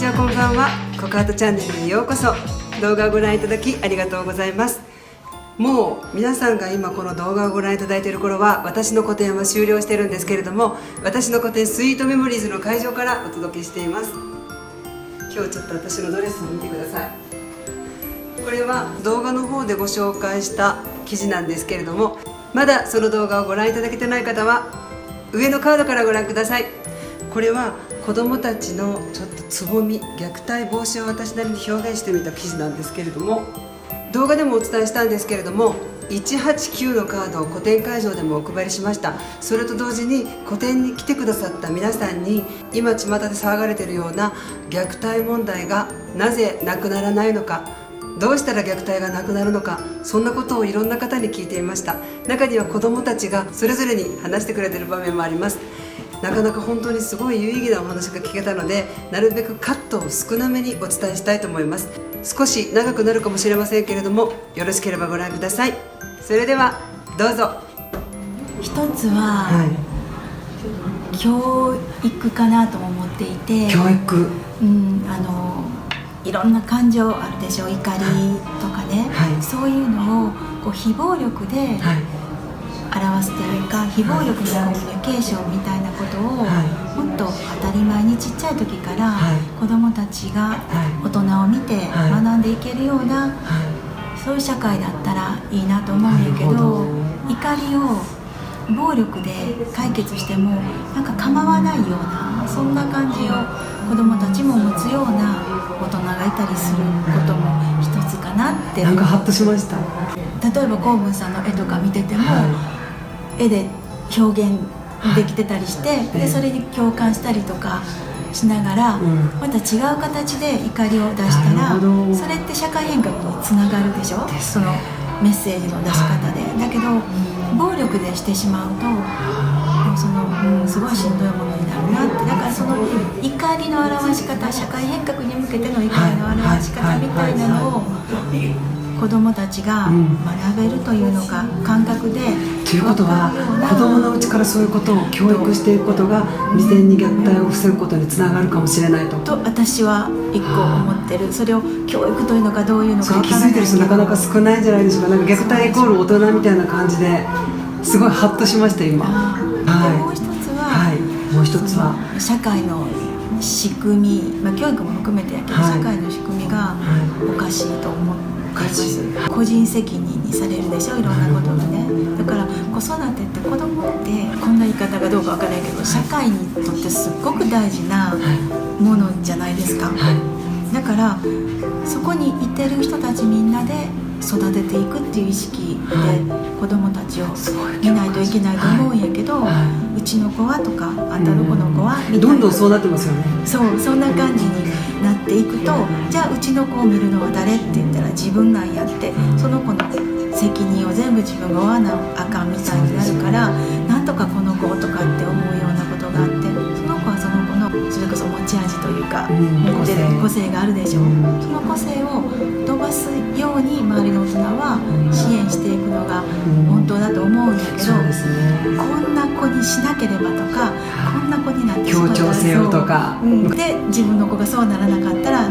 ちは、こんばんは。コカートチャンネルにようこそ。動画をご覧いただきありがとうございます。もう皆さんが今この動画をご覧いただいている頃は私の個展は終了しているんですけれども、私の個展スイートメモリーズの会場からお届けしています。今日ちょっと私のドレスを見てください。これは動画の方でご紹介した生地なんですけれども、まだその動画をご覧いただけてない方は上のカードからご覧ください。これは子どもたちのちょっとつぼみ、虐待防止を私なりに表現してみた生地なんですけれども、動画でもお伝えしたんですけれども、189のカードを個展会場でもお配りしました。それと同時に個展に来てくださった皆さんに、今巷で騒がれているような虐待問題がなぜなくならないのか、どうしたら虐待がなくなるのか、そんなことをいろんな方に聞いていました。中には子どもたちがそれぞれに話してくれている場面もあります。なかなか本当にすごい有意義なお話が聞けたので、なるべくカットを少なめにお伝えしたいと思います。少し長くなるかもしれませんけれども、よろしければご覧ください。それではどうぞ。一つは、教育かなとも思っていて、教育、いろんな感情あるでしょう。怒りとかね、そういうのをこう非暴力で表すというか、非暴力のコミュニケーションみたいなことをもっと当たり前にちっちゃい時から子どもたちが大人を見て学んでいけるような、そういう社会だったらいいなと思うんだけど、怒りを暴力で解決してもなんか構わないような、そんな感じを子どもたちも持つような大人がいたりすることも一つかなって。なんかハッとしました。例えばコウブンさんの絵とか見てても、絵で表現できてたりして、でそれに共感したりとかしながら、また違う形で怒りを出したら、それって社会変革につながるでしょ、そのメッセージの出し方で。だけど暴力でしてしまうとすごいしんどいものになるなって。だからその怒りの表し方、社会変革に向けての怒りの表し方みたいなのを子どもたちが学べるというのか、感覚で。ということは、子どものうちからそういうことを教育していくことが未然に虐待を防ぐことにつながるかもしれないと私は一個思ってる。それを教育というのかどういうのか分からないけど、それ気づいてる人なかなか少ないんじゃないでしょうか。なんか虐待イコール大人みたいな感じですごいハッとしました今。もう一つは社会の仕組み、教育も含めてやけど、社会の仕組みがおかしいと思ってます。個人責任にされるでしょ、いろんなことがね。だから子育てって子供って、こんな言い方がどうかわからないけど、社会にとってすっごく大事なものじゃないですか。だからそこにいてる人たちみんなで育てていくっていう意識で子どもたちを見ないといけないと思うんやけど、うちの子はとか、あんたの子の子はみたいな、どんどんそうなってますよね。そんな感じになっていくと、じゃあうちの子を見るのは誰って言ったら自分なんやって、その子の責任を全部自分が負わなあかんみたいになるから、なんとかこの子とかって思うようなことがあって、その子はその子のそれこそ持ち味というか、持ってる個性があるでしょ。その個性を飛ばすように周りの大人は支援していくのが本当だと思うんだけど、こんな子にしなければとか、こんな子になってしまったら協調性をとか、で自分の子がそうならなかったら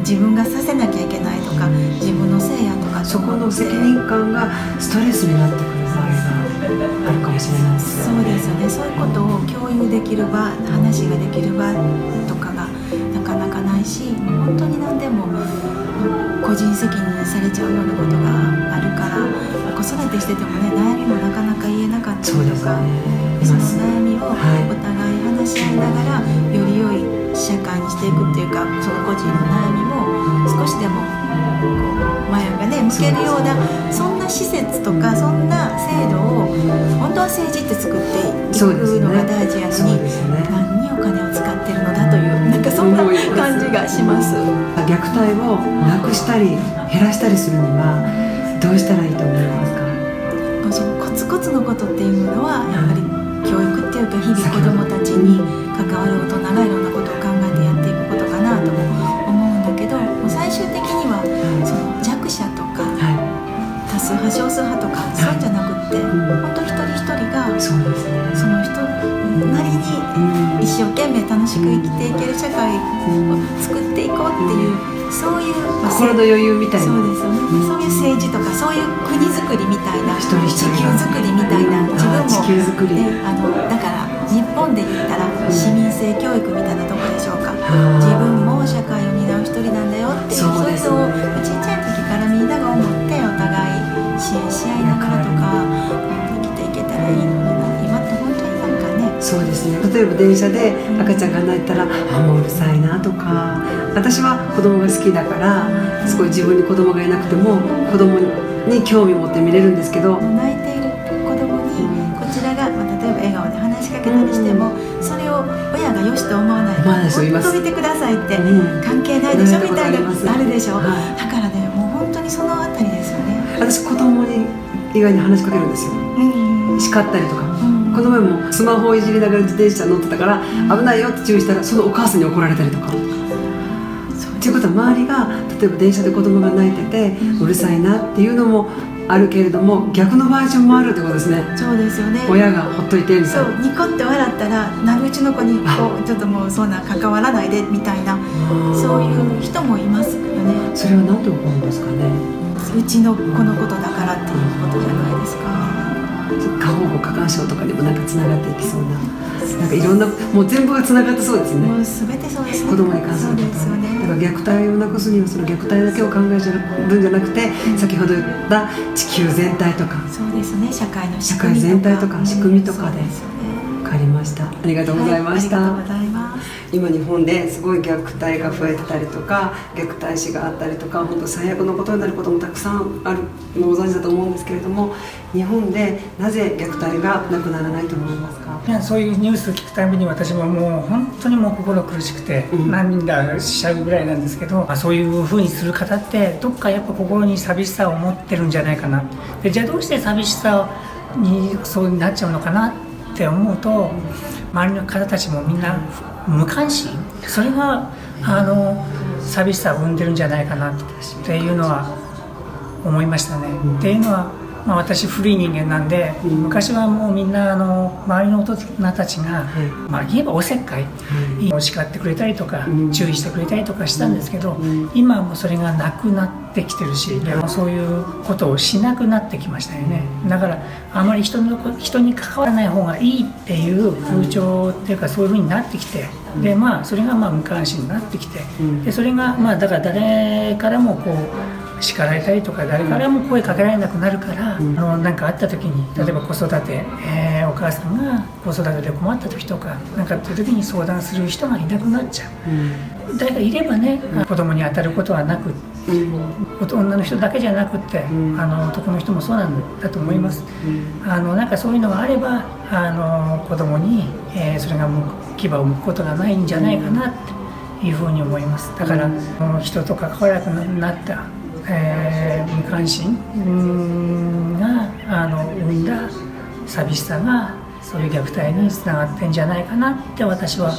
自分がさせなきゃいけないとか、自分のせいやとか、そこの責任感がストレスになってくる場合があるかもしれないですよね。そうですよね。そういうことを共有できる場、話ができる場とかがなかなかないし、本当に何でも個人責任にされちゃうようなことがあるから、子育てしててもね、悩みもなかなか言えなかったりとか、その悩みをお互い話し合いながらより良い社会にしていくっていうか、その個人の悩みも少しでも前がね向けるような、そんな施設とかそんな制度を本当は政治って作っていくのが大事やのに、何にお金を使ってるのだという、なんかそんな感じがします。虐待をなくしたり減らしたりするにはどうしたらいいと思いますか？そのコツコツのことっていうのはやっぱり教育っていうか、日々子どもたちに関わる大人がいろんなことを考えてやっていくことかなとも思うんだけど、最終的にはその弱者とか多数派少数派とか、そうじゃなくって、本当一人一人がその人なりに一生生懸命楽しく生きていける社会を作っていこうっていうそういう、心の余裕みたいな。そうですよね、そういう政治とかそういう国づくりみたいな、一人一人地球づくりみたいな、自分も地球づくり、ね、だから日本で言ったら市民性教育みたいなとこでしょうか。自分も社会を担う一人なんだよっていう、そういうのをちっちゃい時からみんなが思ってお互い支援し合いながらとか生きていけたらいいのにな。今って本当になんかね、そうですね。例えば電車で赤ちゃんが泣いたら、もううるさいなとか、私は子供が好きだからすごい自分に子供がいなくても子供に興味を持って見れるんですけど、泣いている子供にこちらが、例えば笑顔で話しかけたりしても、それを親がよしと思わないと、まあそう言います。ほっと見てくださいって、関係ないでしょみたいなあるでしょ、はい、だからね、もう本当にそのあたりですよね。私子供に意外に話しかけるんですよ、叱ったりとか、この前もスマホをいじりながら自転車乗ってたから危ないよって注意したら、そのお母さんに怒られたりとか。ということは周りが例えば電車で子供が泣いててうるさいなっていうのもあるけれども、逆のバージョンもあるってことですね。そうですよね。親がほっといてみたいな。そう、ニコって笑ったらうちの子にこうちょっともうそんな関わらないでみたいな、そういう人もいますよね。それは何で起こるんですかね。うちの子のことだからっていうことじゃないですか。過保護過干渉とかにもなんかつながっていきそうな、なんかいろんな、もう全部がつながってそうですね。もう全てそうですね。子供に関すること。そうですよね。だから虐待をなくすにはその虐待だけを考えるんじゃなくて、先ほど言った地球全体とか、そうですね、社会の仕社組みとか、会全体とか仕組みとかで、そうですよね。分かりました。ありがとうございました。はい、ありがとうございます。今日本ですごい虐待が増えてたりとか、虐待死があったりとか、本当最悪のことになることもたくさんあるのご存知だと思うんですけれども、日本でなぜ虐待がなくならないと思いますか。そういうニュースを聞くたびに私ももう本当にもう心苦しくて涙しちゃうぐらいなんですけど、そういう風にする方ってどっかやっぱ心に寂しさを持ってるんじゃないかな。でじゃあどうして寂しさにそうなっちゃうのかなって思うと、周りの方たちもみんな無関心、それが寂しさを生んでるんじゃないかなっていうのは思いましたね。っていうのは、私古い人間なんで、昔はもうみんな周りの大人たちが、言えばおせっかい、叱ってくれたりとか、注意してくれたりとかしたんですけど、今はもうそれがなくなってきてるし、でもそういうことをしなくなってきましたよね。だからあまり人に関わらない方がいいっていう風潮っていうか、そういう風になってきて、でそれが無関心になってきて、でそれがだから誰からもこう叱られたりとか、誰からも声かけられなくなるから、なんかあった時に、例えば子育て、お母さんが子育てで困った時とかなんかっていう時に相談する人がいなくなっちゃう、誰かいればね、子供に当たることはなく、女の人だけじゃなくて、男の人もそうなんだと思います。なんかそういうのがあれば子供に、それが牙を向くことがないんじゃないかなっていうふうに思います。だから人と関わらなくなった無関心が生んだ寂しさが、そういう虐待につながってんじゃないかなって私は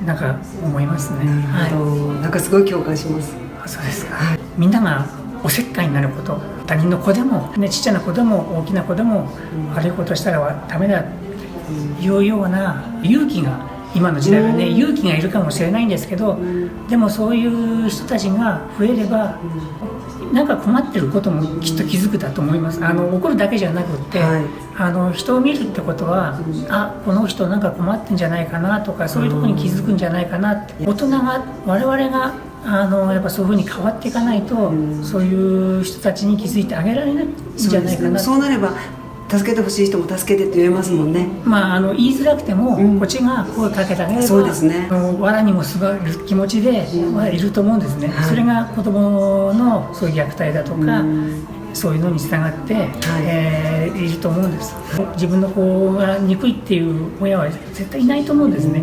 なんか思いますね。なるほど、なんかすごい共感します。そうですか。みんながおせっかいになること、他人の子でも、ちっちゃな子でも大きな子でも悪いことしたらダメだっていうような勇気が、今の時代はね、勇気がいるかもしれないんですけど、でもそういう人たちが増えれば、なんか困ってることもきっと気づくだと思います。怒るだけじゃなくって、人を見るってことは、この人なんか困ってんじゃないかなとか、そういうところに気づくんじゃないかなって、大人が、我々がやっぱそういうふうに変わっていかないと、そういう人たちに気づいてあげられないんじゃないかな。そうなれば助けてほしい人も助けてって言えますもんね。言いづらくても、こっちが声かけてあげれば、そうですね、藁にもすがる気持ちでいると思うんですね。それが子供のそういう虐待だとか、そういうのにつながって、いると思うんです。自分の子が憎いっていう親は絶対いないと思うんですね。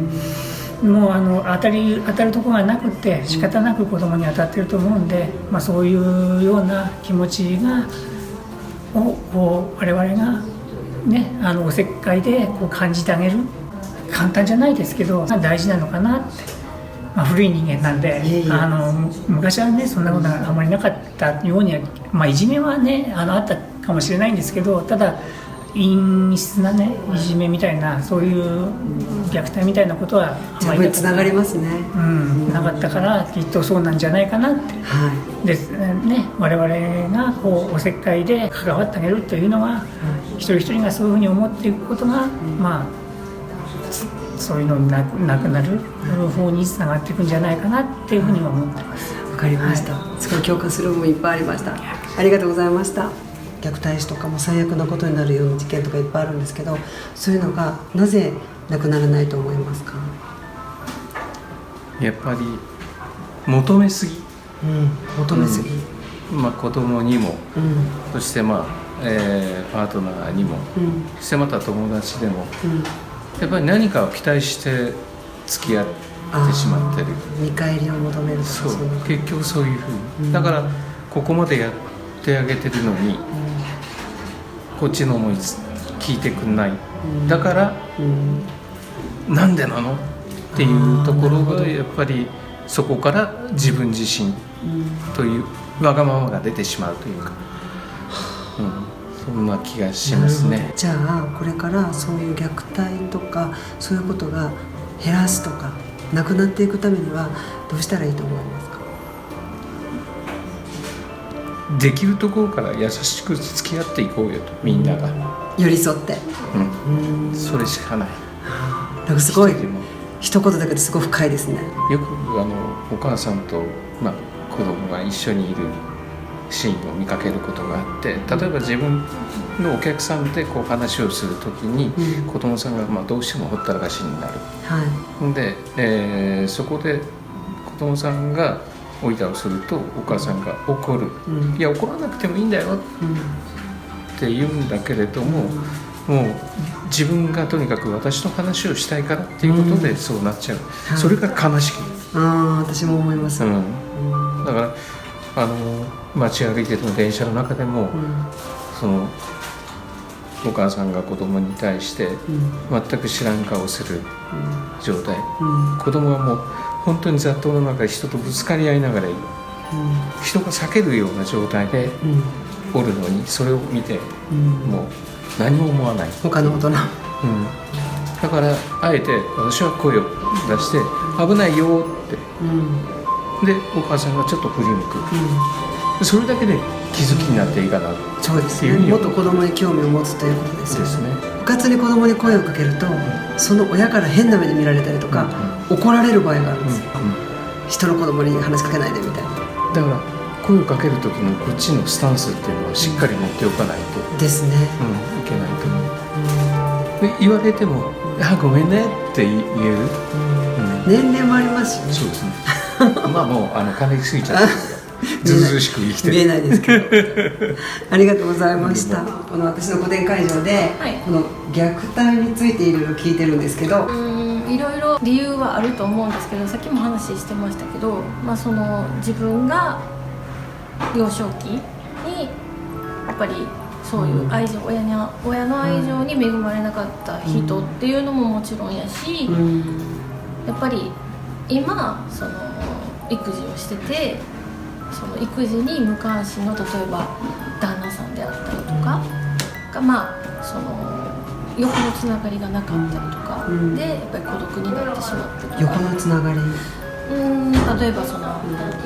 もう当たるところがなくて仕方なく子供に当たってると思うんで、そういうような気持ちを我々がね、おせっかいで感じてあげる、簡単じゃないですけど大事なのかなって、古い人間なんで、昔はねそんなことがあまりなかったようには、いじめはねあったかもしれないんですけど、ただ陰湿なねいじめみたいなそういう虐待みたいなことはあまりつながりますね。なかったからきっとそうなんじゃないかなってはですね。我々がこうおせっかいで関わってあげるというのは、一人一人がそういうふうに思っていくことが、まあそういうのなくなる方につながっていくんじゃないかなっていうふうには思ってます。い、わかりました、すごい共感する部分いっぱいありました。ありがとうございました。虐待死とかも最悪なことになるような事件とかいっぱいあるんですけど、そういうのがなぜなくならないと思いますか？やっぱり求めすぎ、求めすぎ、子供にも、そしてパートナーにも、そしてまた友達でも、やっぱり何かを期待して付き合ってしまってる。見返りを求めるとか。そう結局そういうふうに、だからここまでやってあげてるのに、こっちの思い聞いてくんない、だから、なんでなのっていうところでやっぱりそこから自分自身というわがままが出てしまうというか、そんな気がしますね。じゃあこれからそういう虐待とかそういうことが減らすとかなくなっていくためにはどうしたらいいと思いますか？できるところから優しく付き合っていこうよと、みんなが寄り添って、それしかない。なんかすごい一言だけですごい深いですね。よくお母さんと、子供が一緒にいるシーンを見かけることがあって、例えば自分のお客さんでこう話をするときに、子供さんがどうしてもほったらかしになる、で、そこで子供さんがおいたをするとお母さんが怒る、いや怒らなくてもいいんだよって言うんだけれども、もう自分がとにかく私の話をしたいからっていうことでそうなっちゃう、それが悲しき。私も思います、だから街歩いてても電車の中でも、そのお母さんが子供に対して全く知らん顔をする状態、子供はもう本当に雑踏の中で人とぶつかり合いながらいる、人が避けるような状態でおるのに、それを見てもう何も思わない、他の大人、だからあえて私は声を出して危ないよって、でお母さんがちょっと振り向く、それだけで気づきになっていいかなっていうふうに、もっと子供に興味を持つということですよね。うかつに子供に声をかけると、その親から変な目で見られたりとか、怒られる場合があるんですよ、人の子供に話しかけないでみたいな。だから声をかける時のこっちのスタンスっていうのはしっかり持っておかないと、ですね、いけないと思う、で言われてもごめんねって言える、年齢もありますしね。そうですねもう金過ぎちゃったずうずうしく生きてる、見えないですけどありがとうございました。この私の個展会場で、この虐待についていろいろ聞いてるんですけど、いろいろ理由はあると思うんですけど、さっきも話してましたけど、その自分が幼少期にやっぱりそういう愛情、親の愛情に恵まれなかった人っていうのももちろんやし、やっぱり今その育児をしてて、その育児に無関心の例えば旦那さんであったりとかがその横のつながりがなかったりとかで、やっぱり孤独になってしまってとか、横のつながり、例えばその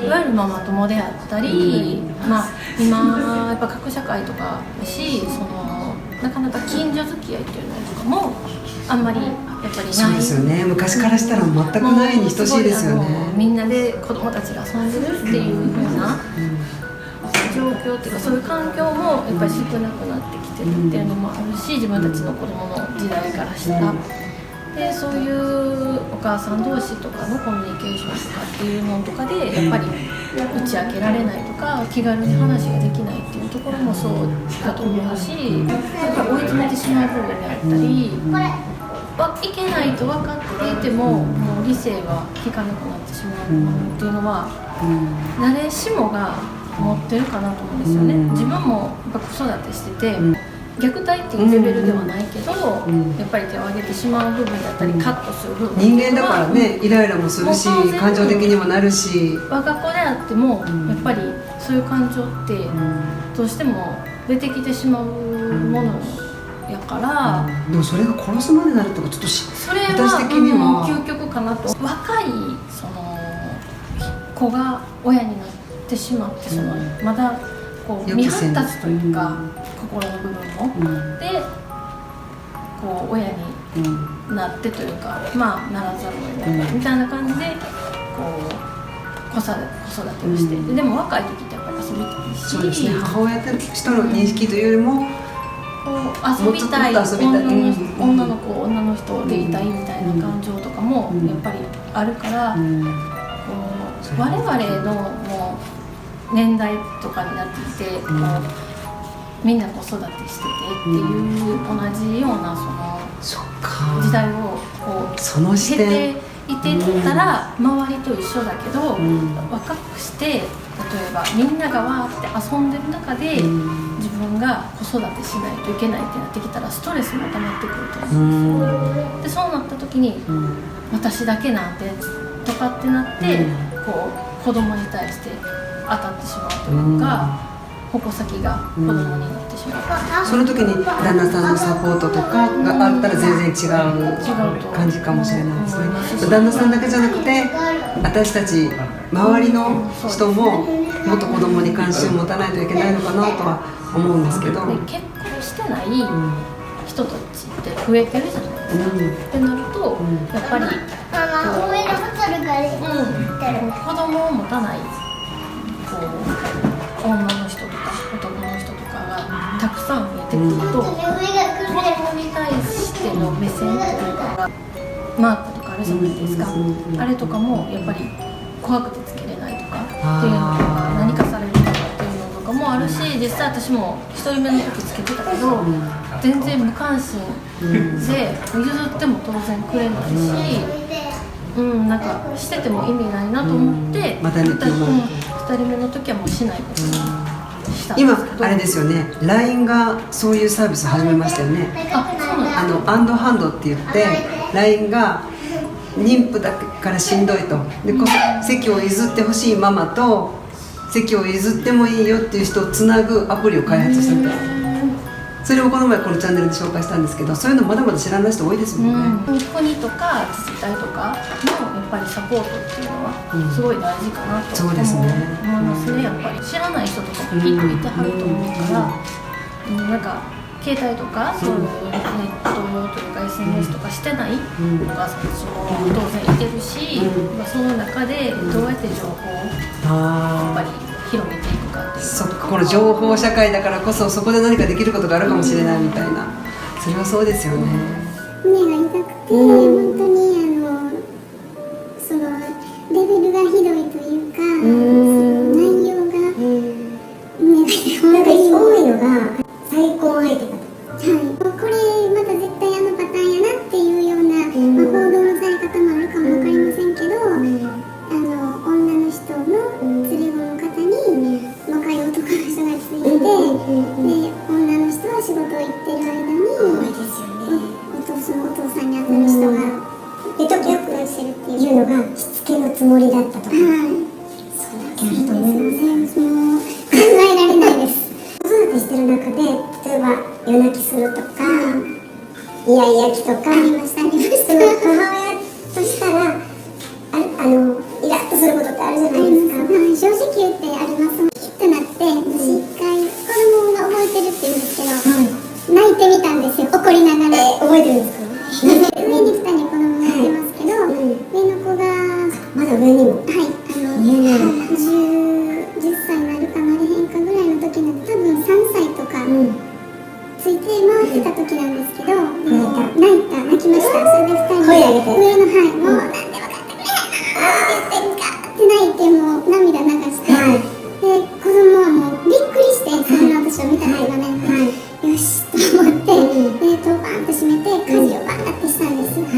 いわゆるママ友であったり、今やっぱ核社会とかだし、そのなかなか近所付き合いっていうのとかもあんまりやっぱりない。そうですよね、昔からしたら全くないに等しいですよね。みんなで子供たちが遊んでるっていう風な状況っていうか、そういう環境もやっぱり少なくなってきてるっていうのもあるし、自分たちの子供の時代からしたら、でそういうお母さん同士とかのコミュニケーションとかっていうのとかでやっぱり打ち明けられないとか、気軽に話ができないっていうところもそうだと思うし、やっぱり追い詰めてしまう部分であったり、いけないと分かっていても、もう理性が効かなくなってしまうっていうのは、誰しもが持ってるかなと思うんですよね。自分もやっぱ子育てしてて、虐待っていうレベルではないけど、やっぱり手を挙げてしまう部分だったり、カットする部分、人間だからね、イライラもするし、感情的にもなるし、我が子であっても、やっぱりそういう感情ってどうしても出てきてしまうものやから、でもそれが殺すまでなるってことちょっとそれは私的には、究極かなと。若いその子が親になってしまって、そのまだこう未発達というか、心の部分も、でこう親になってというか、まあならざるを得ないみたいな感じでこう子育てをして、でも若い時ってやっぱり遊びたいし、そうですね、母親としての認識というよりも、こう遊びたい、もっと遊びたい、女の子女の人でいたいみたいな感情とかもやっぱりあるから、こう我々のもう年代とかになってきて、こうみんな子育てしててっていう同じようなその時代をこうその視点経ていてたら周りと一緒だけど、若くして例えばみんながわーって遊んでる中で、自分が子育てしないといけないってなってきたらストレスも溜まってくると思うんですよ。でそうなった時に、私だけなんてとかってなって、こう子供に対して当たってしまうというか、矛先が子供になってしまう、その時に旦那さんのサポートとかがあったら全然違う感じかもしれないですね。旦那さんだけじゃなくて私たち周りの人ももっと子供に関心を持たないといけないのかなとは思うんですけど、で結婚してない人たちって増えてるじゃないですか、ってなると、やっぱり子供を持たないこう女の人とか男の人とかがたくさん増えてくると、子供に対しての目線というかマークとかあるじゃないですか、あれとかもやっぱり怖くてつけれないとかっていうのとか、何かされるとかっていうのとかもあるし、実際私も1人目の時つけてたけど、全然無関心で譲っても当然くれないし、なんかしてても意味ないなと思って、またね、2人目の時はもうしないことにしたんですけど、今あれですよね、 LINE がそういうサービス始めましたよね。あ、そうなんですか。アンドハンドって言って LINE が妊婦だからしんどいと、で席を譲ってほしいママと席を譲ってもいいよっていう人をつなぐアプリを開発したみたい。それをこの前このチャンネルで紹介したんですけど、そういうのまだまだ知らない人多いですもんね。国とか自治体とかのやっぱりサポートっていうのはすごい大事かなと思いますね。やっぱり知らない人とかもきっといてはると思うから、なんか携帯とかそういうネットというか SNS とかしてないお母さんたちも当然いてるし、その中でどうやって情報をやっぱり広めていくかっていう、そっか、この情報社会だからこそそこで何かできることがあるかもしれないみたいな、それはそうですよね。胸が痛くて、本当にそのレベルがひどいというか、内容が胸が痛くて、なんか多いのが再婚相手かと。はい、これまた絶対あのパターンやなっていうような、報道のされ方もあるかもわかりませんけど、女の人の連れ子の方に若い男の人がついてて、で女の人は仕事行ってる間にお父さんに当たる人がで時よくしてるっていうのがしつけのつもりだったとか、そうだけあると思うんですよね。もう考えられないです。子育てしてる中で、例えば夜泣きするとか、イヤイヤ期とかありました、母親としたらイラッとすることってあるじゃないですか。正直言ってあります。ヒッとなって、私一回子供が覚えてるって言うんですけど、泣いてみたんですよ、怒りながら。覚えてるんですか？上に2人子供がいてますけど、上の子がまだ上にも、はい、10歳になるかなれへんかぐらいの時なんで、多分3歳とかついて回ってた時なんですけど、泣きました。それで2人で上の、はい、もうなんで分かってくれへんのって泣いて、もう涙流して、で子供はもうびっくりして、そんな私を見たのがね、よしと思って、で戸をバーンと閉めて家事をバーンってしたんです。で後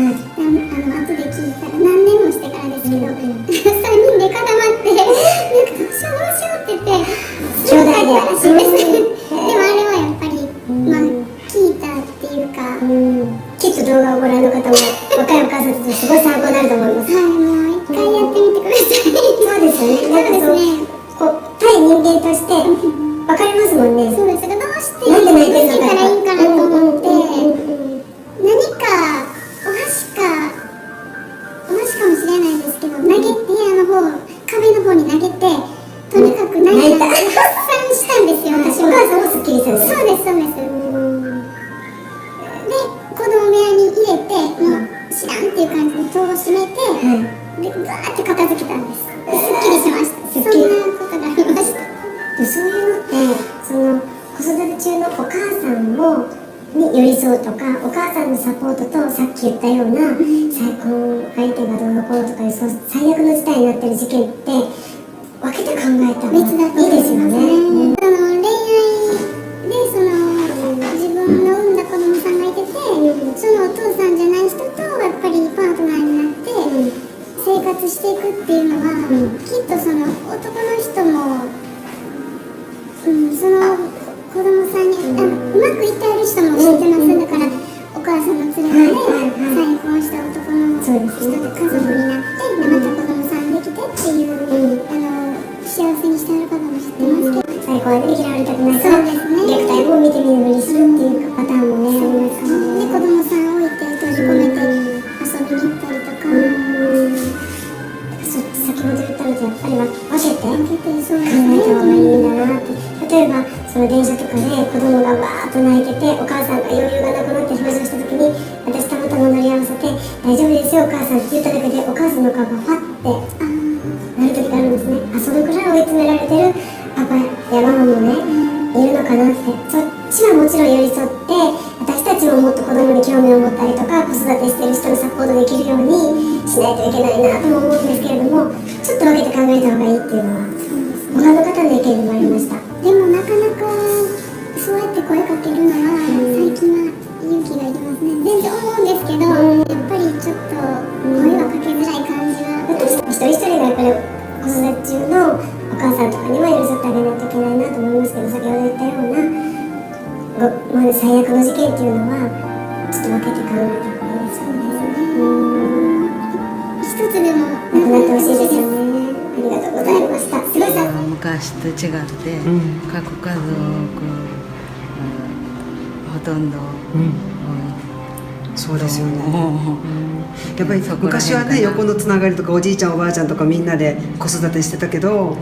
で聞いたら何年もしてからですけど、3人で固まって、なんかどうしようって言って兄弟でらしいです。でもあれはやっぱり、聞いたっていうか、きっと動画をご覧の方も若いお母さんたちすごい参考になると思います。はい、もう一回やってみてください。そうですよね。なんかこう対人間として分かりますもんね。そうですが、どうして言ったらいいかなと思って、戸を閉めて、でガーって片付けたんです。すっきりしました。そんなことがありました。でそういうのってその子育て中のお母さんに寄り添うとか、お母さんのサポートとさっき言ったような再婚相手がどうのこうのとかいう最悪の事態になってる事件って分けて考えた方がいいですよね。恋愛で自分の産んだ子供さんがいてて、そのお父さんじゃない人とやっぱりパートナーになって生活していくっていうのは、きっとその男の人も、その子供さんにうまくいってある人も知ってます。だからお母さんの連れて再婚した男の人と家族になって、また子供さんできてっていう、幸せにしてある方も知ってますけど、再婚相手に嫌われたくないからそうですね、虐待も見て見ぬふりするっていうパターンもねありますからね。で子供さんを置いて閉じ込めて遊びに行ったりとか、先ほど言ったのとやっぱり分けて考そうですえた方がいいね。んだなって。例えばその電車とかで子供がわーっと泣いてて、お母さんが余裕がなくなって表情した時に、私たまたま乗り合わせて「大丈夫ですよお母さん」って言っただけでお母さんの顔がファッてなる時があるんですね。そのくらい追い詰められてるパパやママもねいるのかなって。そっちはもちろん寄り添って、私たちももっと子供に興味を持ったりとか、子育てしてる人のサポートできるようにしないといけないなとも思うんですけれども、ちょっと分けて考えた方がいいっていうのは他の方の意見にもありました。でもなかなかそうやって声かけるのは最近は勇気がいりますね。全然思うんですけど、やっぱりちょっと声はかけづらい感じは、一人一人がやっぱり子育て中のお母さんとかには寄り添ってあげないといけないなと思いますけど、先ほど言ったような最悪の事件っていうのはちょっと分けて考えた方がいいですよね。一つでもなくなってほしいですよね。ありがとうございました。すごいさ昔と違って核家族、ほとんど、そうですよね。やっぱり昔はね、横のつながりとかおじいちゃんおばあちゃんとかみんなで子育てしてたけど、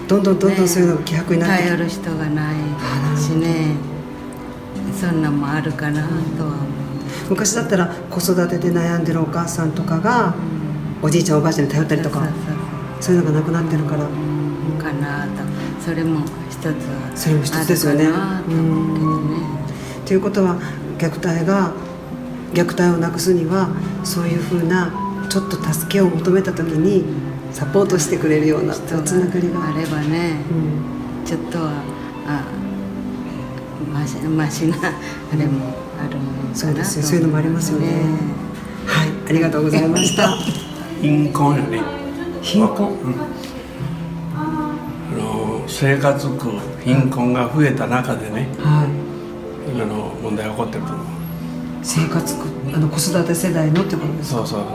どんどんそういうのが希薄になって頼る人がないしね、そんなんもあるかなとは思う。昔だったら子育てで悩んでるお母さんとかがおじいちゃんおばあちゃんに頼ったりとか、そういうのがなくなってるからかなと、それも一つはそれも一つですよね。あるかなと思うけどね。ということは虐待をなくすにはそういうふうなちょっと助けを求めた時にサポートしてくれるようなつながりがあればね、ちょっとはマシなあれもあるものかなと、そうですよ、そういうのもありますよね。はい、ありがとうございました。貧困よね。貧困、生活苦、貧困が増えた中でね、今の問題が起こってると思う。生活苦、子育て世代のってことですか。そういうこ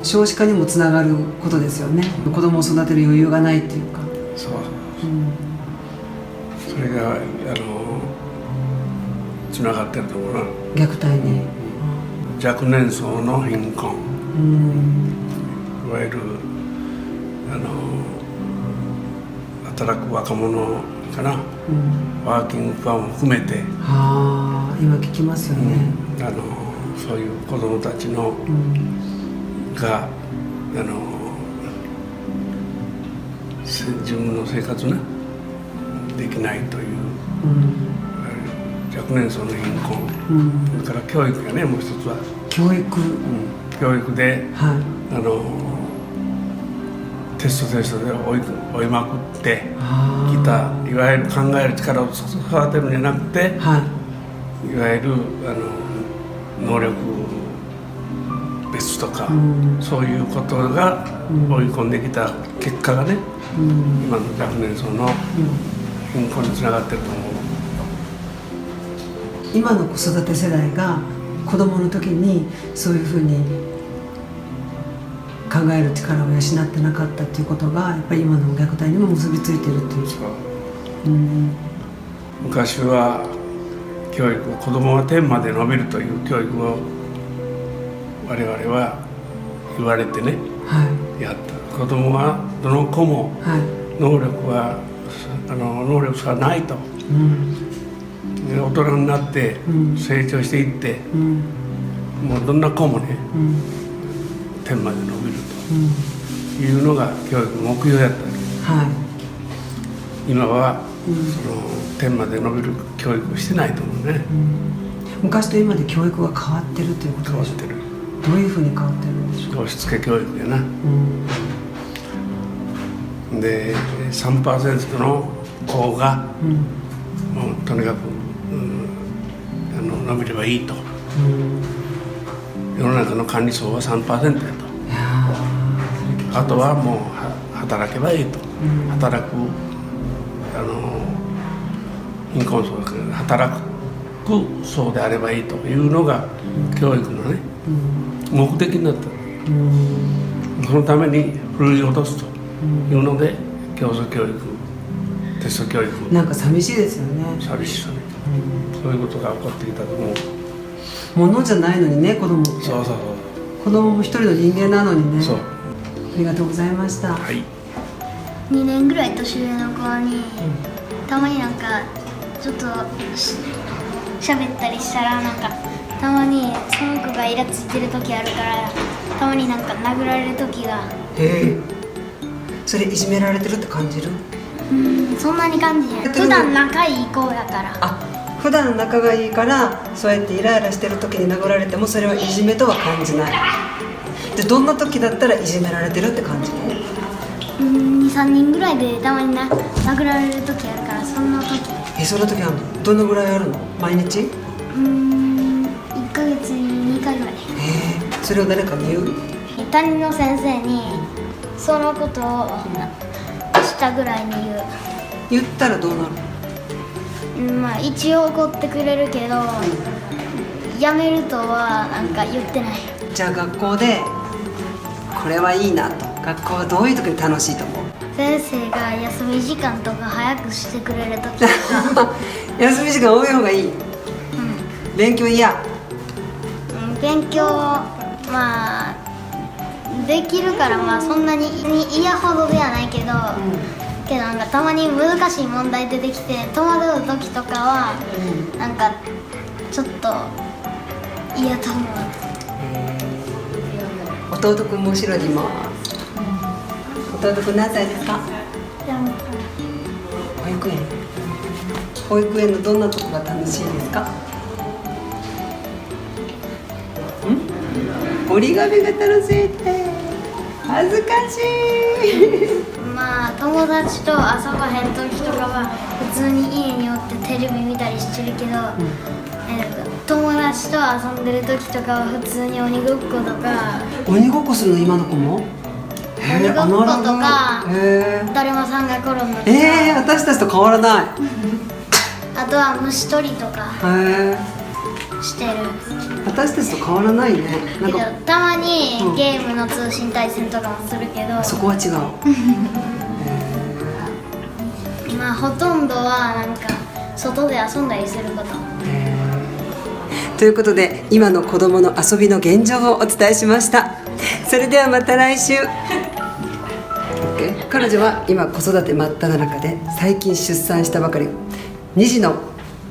と。少子化にもつながることですよね。子供を育てる余裕がないっていうか。そう、それがつながってると思うな。虐待に、若年層の貧困、いわゆる働く若者かな、ワーキングプアも含めて、今聞きますよね。そういう子どもたちの、が自分の生活ねできないという、若年層の貧困、それから教育やね、もう一つは教育、教育で、テストで追いまくってきた、いわゆる考える力を育てるんじゃなくて、いわゆる能力別とか、そういうことが追い込んできた結果がね、今の若年層の貧困につながってると思う。今の子育て世代が子供の時にそういうふうに考える力を養ってなかったっていうことがやっぱり今の虐待にも結びついてるっていう。昔は教育、子供は天まで伸びるという教育を我々は言われてね、やった。子供はどの子も能力差がないと、大人になって成長していって、もうどんな子もね、天まで伸びるというのが教育の目標やったわけ、はい、今は、その天まで伸びる教育をしてないと思うね、昔と今で教育が変わってるということでしょうか。変わってる。どういうふうに変わってるんでしょうか。押し付け教育やな、で 3% の子が、もうとにかく、伸びればいいと、世の中の管理層は 3% やと、あとはもう働けばいいと、働く貧困層が働く層であればいいというのが教育のね、目的になった、そのためにふるい落とすというので、競争教育、テスト教育、なんか寂しいですよね。寂しさね、そういうことが起こってきたと思う。ものじゃないのにね、子供って。そうそうそう、子供も一人の人間なのにね。そう、ありがとうございました。はい。2年ぐらい年上の子に、たまになんかちょっと喋ったりしたら、なんかたまにその子がイラついてる時あるから、たまになんか殴られる時が。それいじめられてるって感じる？そんなに感じない。普段仲いい子やから。あ、普段仲がいいからそうやってイライラしてる時に殴られてもそれはいじめとは感じない。で、どんな時だったらいじめられてるって感じる？2、3人ぐらいでたまに殴られる時あるから、そんな時。その時はどのぐらいあるの？毎日1ヶ月に2回ぐらい。それを誰かに言う？担任の先生にそのことをしたぐらいに言ったらどうなる？まあ一応怒ってくれるけど、やめるとはなんか言ってない。じゃあ学校でこれはいいなと、学校はどういう時に楽しいと思う？先生が休み時間とか早くしてくれる時とか休み時間多い方がいい、勉強嫌？勉強まあできるから、まあそんなに嫌ほどではないけど、けどなんかたまに難しい問題出てきて戸惑う時とかは、なんかちょっと嫌と思う。弟くんも後ろにいます。弟くん何歳ですか？保育園。保育園のどんなとこが楽しいですか？折り紙が楽しいって恥ずかしいまあ友達と遊ばへん時とかは普通に家におってテレビ見たりしてるけど、友達と遊んでる時とかは普通に鬼ごっことか。鬼ごっこするの今の子も？鬼ごっことか、だるまさんが転んだとか、私たちと変わらないあとは虫取りとかしてる。私たちと変わらないね。けどたまにゲームの通信対戦とかもするけど、そこは違うまあほとんどはなんか外で遊んだりすること。ということで今の子どもの遊びの現状をお伝えしました。それではまた来週。彼女は今子育て真っ只中で最近出産したばかり2児の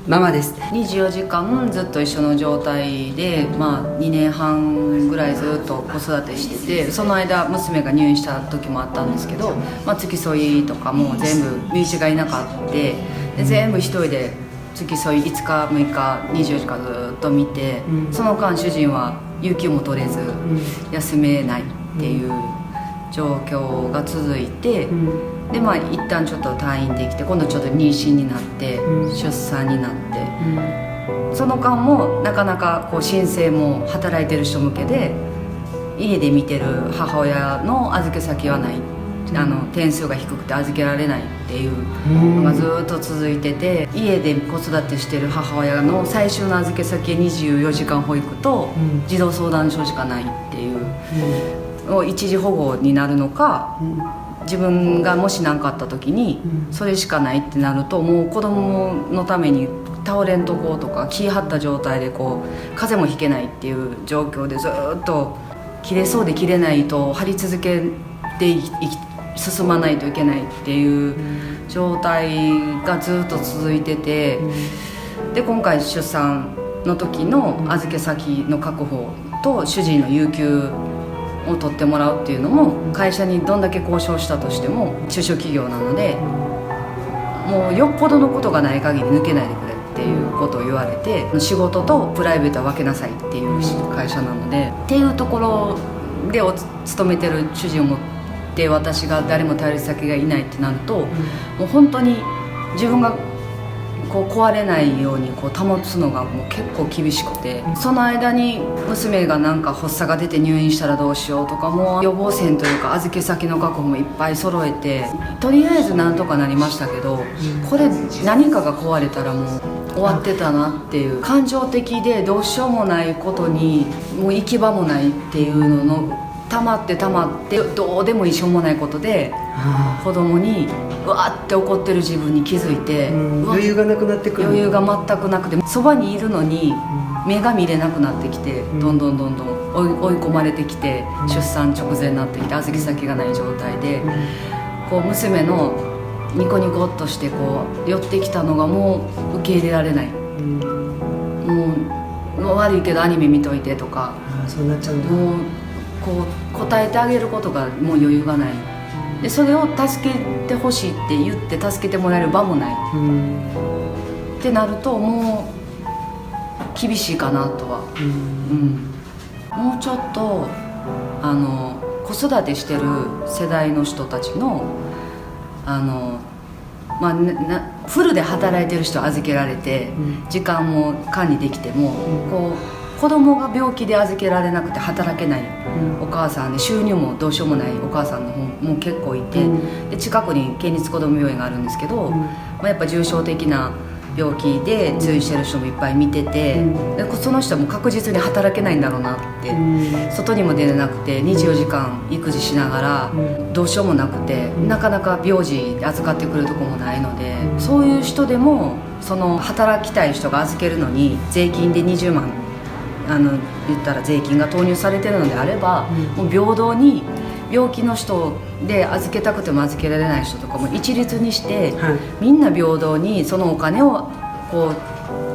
ママです。24時間ずっと一緒の状態で、2年半ぐらいずっと子育てしてて、その間娘が入院した時もあったんですけど、付き添いとかも全部身内がいなかったで全部一人で付き添い5日6日24時間ずっと見て、その間主人は有給も取れず休めないっていう状況が続いて、で一旦ちょっと退院できて、今度ちょっと妊娠になって、出産になって、その間もなかなかこう申請も働いてる人向けで家で見てる母親の預け先はない、点数が低くて預けられないっていうのがずっと続いてて、家で子育てしてる母親の最終の預け先24時間保育と児童相談所しかないっていう、一時保護になるのか、自分がもし何かあった時にそれしかないってなると、もう子供のために倒れんとこうとか気張った状態でこう風邪もひけないっていう状況でずっと切れそうで切れないと張り続けて進まないといけないっていう状態がずっと続いてて、で今回出産の時の預け先の確保と主人の有給を取ってもらうっていうのも、会社にどんだけ交渉したとしても中小企業なので、もうよっぽどのことがない限り抜けないでくれっていうことを言われて、仕事とプライベートは分けなさいっていう会社なので、っていうところで勤めてる主人を持って私が誰も頼り先がいないってなると、もう本当に自分がこう壊れないようにこう保つのがもう結構厳しくて、その間に娘がなんか発作が出て入院したらどうしようとか、もう予防線というか預け先の確保もいっぱい揃えて、とりあえずなんとかなりましたけど、これ何かが壊れたらもう終わってたなっていう、感情的でどうしようもないことにもう行き場もないっていうのの溜まってどうでもいいしょうもないことで子供にうわーって怒ってる自分に気づいて、余裕がなくなってくる。余裕が全くなくて、そばにいるのに目が見れなくなってきて、どんどん追い込まれてきて、出産直前になってきて預け先がない状態で、こう娘のニコニコっとしてこう寄ってきたのがもう受け入れられない、もう悪いけどアニメ見といてとか、そうなっちゃうんだ。もうこう答えてあげることがもう余裕がないで、それを助けてほしいって言って助けてもらえる場もない、ってなるともう厳しいかなとは、もうちょっと子育てしてる世代の人たちのフルで働いてる人は預けられて、時間も管理できても、こう子供が病気で預けられなくて働けないお母さんで、収入もどうしようもないお母さんの方も結構いて、で近くに県立こども病院があるんですけど、やっぱ重症的な病気で通院してる人もいっぱい見てて、でその人も確実に働けないんだろうなって、外にも出れなくて24時間育児しながらどうしようもなくて、なかなか病児預かってくるとこもないので、そういう人でもその働きたい人が預けるのに税金で20万言ったら税金が投入されてるのであれば、もう平等に病気の人で預けたくても預けられない人とかも一律にして、みんな平等にそのお金をこ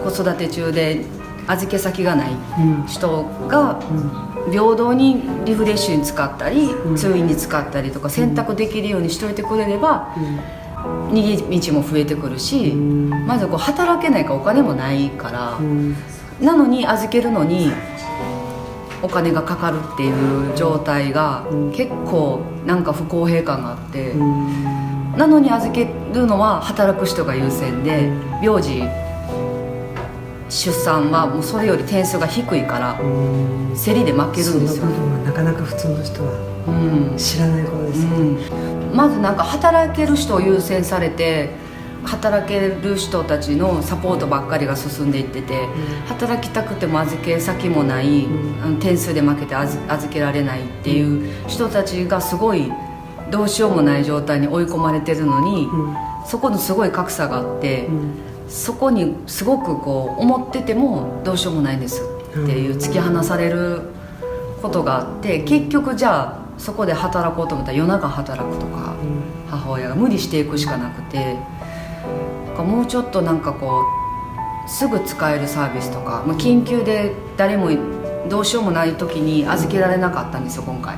う子育て中で預け先がない人が平等にリフレッシュに使ったり、通院に使ったりとか選択できるようにしといてくれれば、逃げ道も増えてくるし、まずこう働けないからお金もないから、なのに預けるのにお金がかかるっていう状態が結構なんか不公平感があって、なのに預けるのは働く人が優先で、病児出産はもうそれより点数が低いから競りで負けるんですよ。その部分はなかなか普通の人は知らないことですよね。まずなんか働ける人を優先されて、働ける人たちのサポートばっかりが進んでいってて、働きたくても預け先もない、点数で負けて預けられないっていう人たちがすごいどうしようもない状態に追い込まれてるのに、そこのすごい格差があって、そこにすごくこう思っててもどうしようもないんですっていう突き放されることがあって、結局じゃあそこで働こうと思ったら夜中働くとか、母親が無理していくしかなくて、もうちょっとなんかこうすぐ使えるサービスとか、緊急で誰もどうしようもない時に預けられなかったんですよ今回、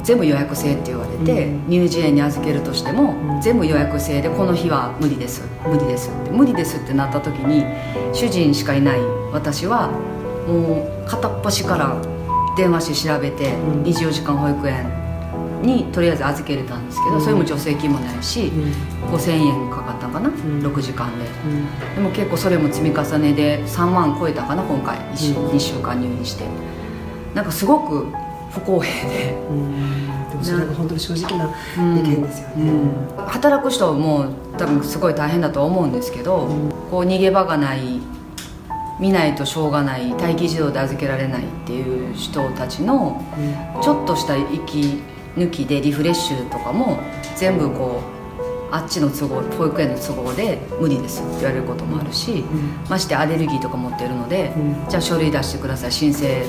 全部予約制って言われて、乳児園に預けるとしても、全部予約制でこの日は無理ですってなった時に、主人しかいない私はもう片っ端から電話して調べて、24時間保育園にとりあえず預けれたんですけど、それも助成金もないし、5000円かかったかな、6時間で、でも結構それも積み重ねで3万超えたかな今回、2週間入院して、なんかすごく不公平で、でもそれが本当に正直な意見ですよね。働く人も多分すごい大変だと思うんですけど、こう逃げ場がない、見ないとしょうがない、待機児童で預けられないっていう人たちのちょっとした息抜きでリフレッシュとかも全部こうあっちの都合、保育園の都合で無理ですって言われることもあるし、ましてアレルギーとか持ってるので、じゃあ書類出してください、申請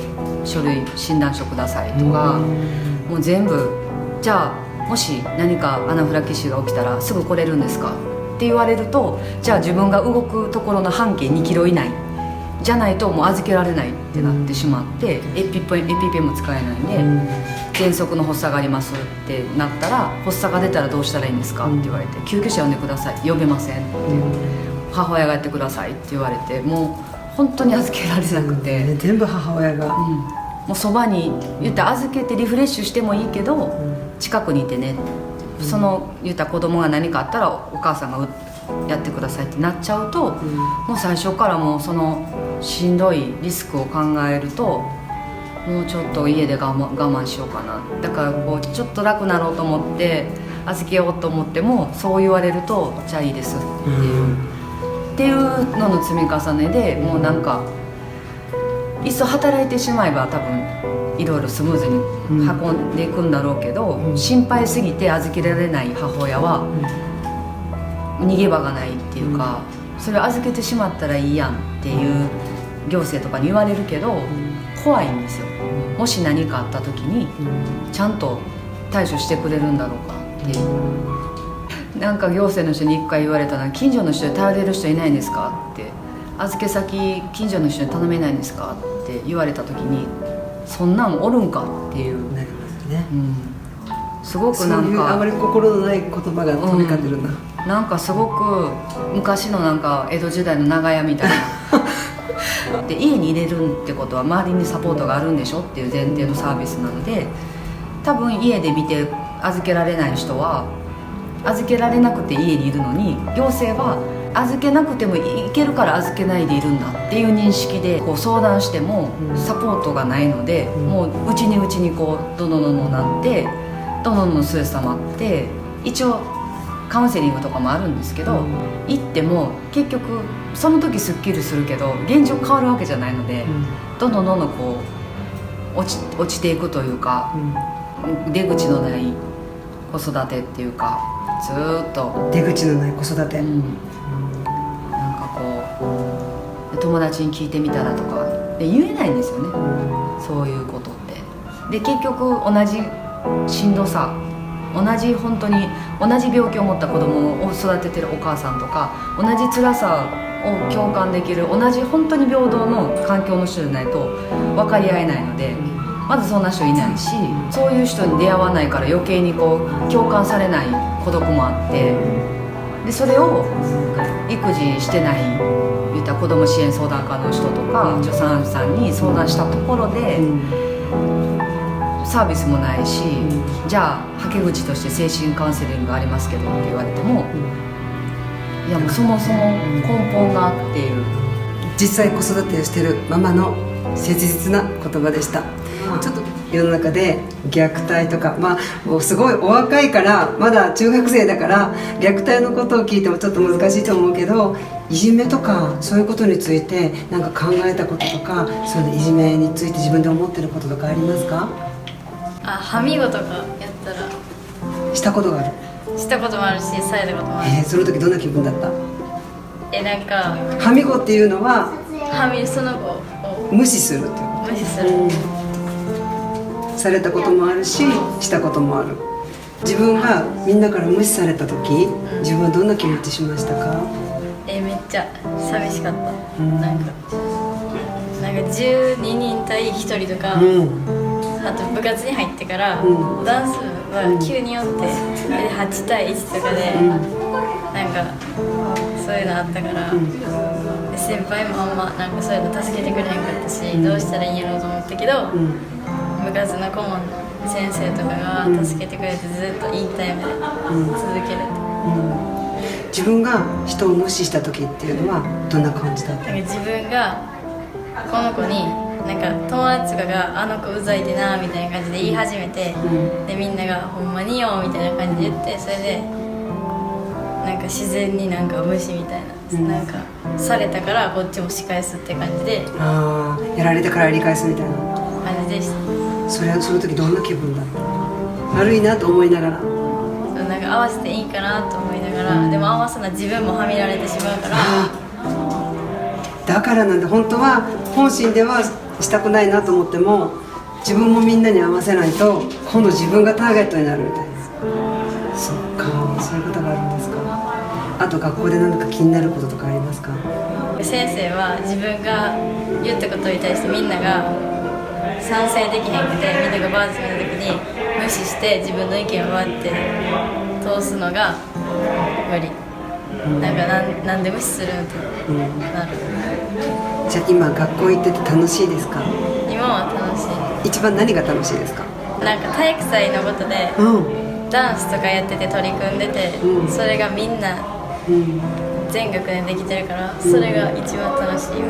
書類診断書くださいとか、もう全部、じゃあもし何かアナフィラキシーが起きたらすぐ来れるんですかって言われると、じゃあ自分が動くところの半径2キロ以内じゃないともう預けられないってなってしまって、エピペンも使えないんで、喘息の発作がありますってなったら、発作が出たらどうしたらいいんですかって言われて、救急車呼んでください、呼べませんって、母親がやってくださいって言われて、もう本当に預けられなくて、全部母親が、もうそばに言ったら預けてリフレッシュしてもいいけど、近くにいてね、その言ったら子供が何かあったらお母さんがやってくださいってなっちゃうと、もう最初からもうそのしんどいリスクを考えると、もうちょっと家で我慢しようかな、だからこうちょっと楽なろうと思って預けようと思っても、そう言われるとじゃあいいですっていうのの積み重ねで、もうなんかいっそ働いてしまえば多分いろいろスムーズに運んでいくんだろうけど、心配すぎて預けられない母親は逃げ場がないっていうか、それを預けてしまったらいいやんっていう行政とかに言われるけど、怖いんですよ。もし何かあった時にちゃんと対処してくれるんだろうかっていう。なんか行政の人に一回言われたのは、近所の人で頼れる人いないんですかって、預け先近所の人に頼めないんですかって言われた時に、そんなんおるんかっていう、すごくなんかそういうあまり心のない言葉が飛び交ってるな、なんかすごく昔のなんか江戸時代の長屋みたいなで、家に入れるってことは周りにサポートがあるんでしょっていう前提のサービスなので、多分家で見て預けられない人は預けられなくて家にいるのに、行政は預けなくてもいけるから預けないでいるんだっていう認識でこう相談してもサポートがないので、もううちにこうどんどんなってどんどんストレス溜まって、一応カウンセリングとかもあるんですけど、行っても結局その時すっきりするけど現状変わるわけじゃないので、どんどんこう落ちていくというか、出口のない子育てっていうか、ずーっと出口のない子育て、なんかこう友達に聞いてみたらとかで言えないんですよね、そういうことって。で結局同じしんどさ、本当に同じ病気を持った子供を育ててるお母さんとか、同じ辛さを共感できる同じ本当に平等の環境の人じゃないと分かり合えないので、まずそんな人いないし、そういう人に出会わないから余計にこう共感されない孤独もあって、でそれを育児してない言った子ども支援相談課の人とか助産師さんに相談したところで、サービスもないし、じゃあはけ口として精神カウンセリングありますけどって言われても、いやもうそもそも根本がっていう。実際子育てをしているママの切実な言葉でした。ちょっと世の中で虐待とか、すごいお若いからまだ中学生だから虐待のことを聞いてもちょっと難しいと思うけど、いじめとかそういうことについてなんか考えたこととか、そういういじめについて自分で思ってることとかありますか？はみごとかやったらしたことがある？したこともあるし、されたこともある。その時どんな気分だった？なんかはみごっていうのはその子を無視するっていうこと？無視する、されたこともあるし、したこともある。自分がみんなから無視された時、自分はどんな気持ちしましたか？めっちゃ寂しかった、なんか12人対1人とか、あと部活に入ってから、ダンス部は9人おって、8対1とかで、なんかそういうのあったから、で先輩もあんまなんかそういうの助けてくれへんかったし、どうしたらいいんやろうと思ったけど、部活の顧問の先生とかが助けてくれて、ずっと引退まで続ける、自分が人を無視した時っていうのはどんな感じだった？なんか自分がこの子になんか友達とかがあの子うざいでなみたいな感じで言い始めて、でみんながほんまによみたいな感じで言って、それでなんか自然になんか無視みたいな、なんかされたからこっちも仕返すって感じで、やられたから理解するみたいな感じでした。その時どんな気分だった？悪いなと思いながら、なんか合わせていいかなと思いながら、でも合わせな自分もはみられてしまうから、だからなんで本当は本心ではしたくないなと思っても、自分もみんなに合わせないと今度自分がターゲットになるみたいな。そっか、そういうことがあるんですか。あと学校で何か気になることとかありますか？先生は自分が言ったことに対してみんなが賛成できへんくて、みんながバーッと見た時に無視して自分の意見を割って通すのが無理。なんで無視するんってなる。じゃあ今学校行ってて楽しいですか？今は楽しい。一番何が楽しいですか？なんか体育祭のことで、ダンスとかやってて取り組んでて、それがみんな全学年できてるから、それが一番楽しいよ。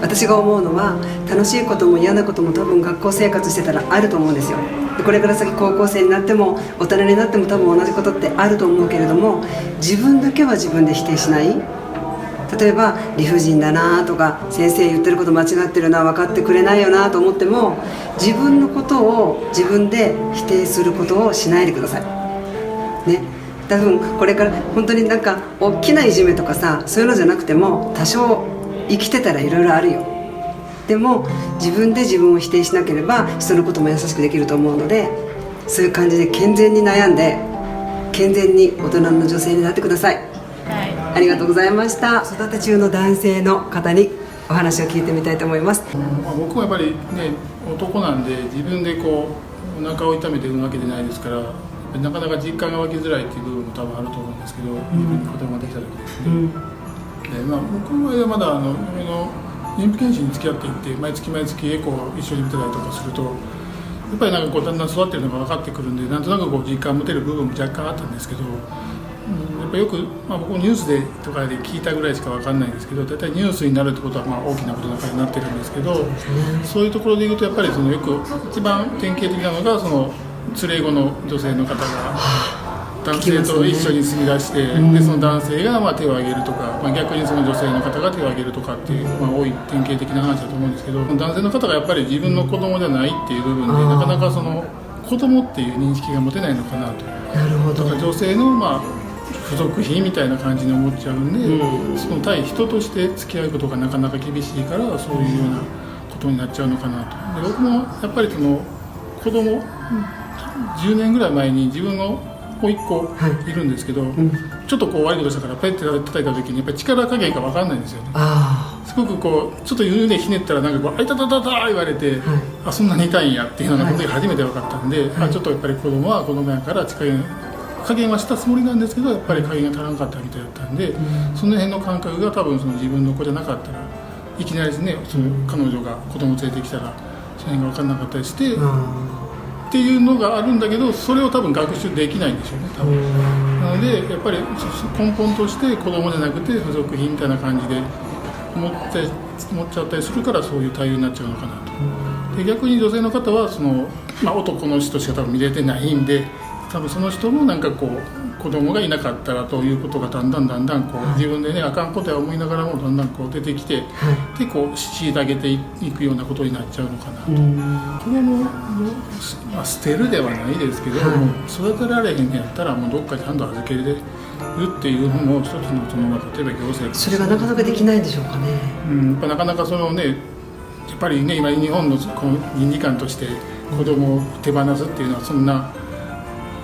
私が思うのは、楽しいことも嫌なことも多分学校生活してたらあると思うんですよ。でこれから先高校生になっても大人になっても多分同じことってあると思うけれども、自分だけは自分で否定しない。例えば理不尽だなとか、先生言ってること間違ってるな、分かってくれないよなと思っても、自分のことを自分で否定することをしないでくださいね。多分これから本当になんか大きないじめとかさ、そういうのじゃなくても多少生きてたらいろいろあるよ。でも自分で自分を否定しなければ人のことも優しくできると思うので、そういう感じで健全に悩んで健全に大人の女性になってください。ありがとうございました。子育て中の男性の方にお話を聞いてみたいと思います。僕もやっぱりね、男なんで自分でこうお腹を痛めてるわけじゃないですから、なかなか実感が湧きづらいっていう部分も多分あると思うんですけど、自分に子供ができた時ですね。で僕の場合はまだ妊婦検診に付き合っていって毎月エコーを一緒に見てたりとかすると、やっぱりなんかこうだんだん育ってるのが分かってくるんで、なんとなくこう実感持てる部分も若干あったんですけど、やっぱよく、僕ニュースでとかで聞いたぐらいしか分かんないんですけど、大体ニュースになるってことは大きなことの中になってるんですけど、そういうところでいうとやっぱりよく一番典型的なのが連れ子の女性の方が男性と一緒に住み出して、でその男性が手を挙げるとか、逆にその女性の方が手を挙げるとかっていう、多い典型的な話だと思うんですけど、男性の方がやっぱり自分の子供じゃないっていう部分でなかなか子供っていう認識が持てないのかなと。なるほど。だから女性の付属品みたいな感じに思っちゃうんで、その対人として付き合うことがなかなか厳しいから、そういうようなことになっちゃうのかなと。で僕もやっぱり子供10年ぐらい前に自分の子1個いるんですけど、ちょっと悪いことしたからペッて叩いた時にやっぱり力加減が分かんないんですよね。すごくちょっと腕ひねったらなんかあいたたたた言われて、そんなに痛いんやっていうのがその時初めて分かったんで、ちょっとやっぱり子供は子供やから加減はしたつもりなんですけど、やっぱり加減が足らなかったみたいだったんで、その辺の感覚が多分自分の子じゃなかったら、いきなりですね、彼女が子供連れてきたらその辺が分からなかったりして、っていうのがあるんだけど、それを多分学習できないんでしょうね、多分。なのでやっぱり根本として子供じゃなくて付属品みたいな感じで思っちゃったりするから、そういう対応になっちゃうのかなと。で逆に女性の方は男の人しか多分見れてないんで、多分その人もなんか子供がいなかったらということがだんだん自分でね、あかんことは思いながらもだんだん出てきて、で虐げていくようなことになっちゃうのかなと。子供を捨てるではないですけど、育てられへんやったらもうどっかにちゃんと預けるっていうのも一つの例えば行政、それがなかなかできないんでしょうかね。やっぱなかなかやっぱりね、今日本の倫理観として子供を手放すっていうのはそんな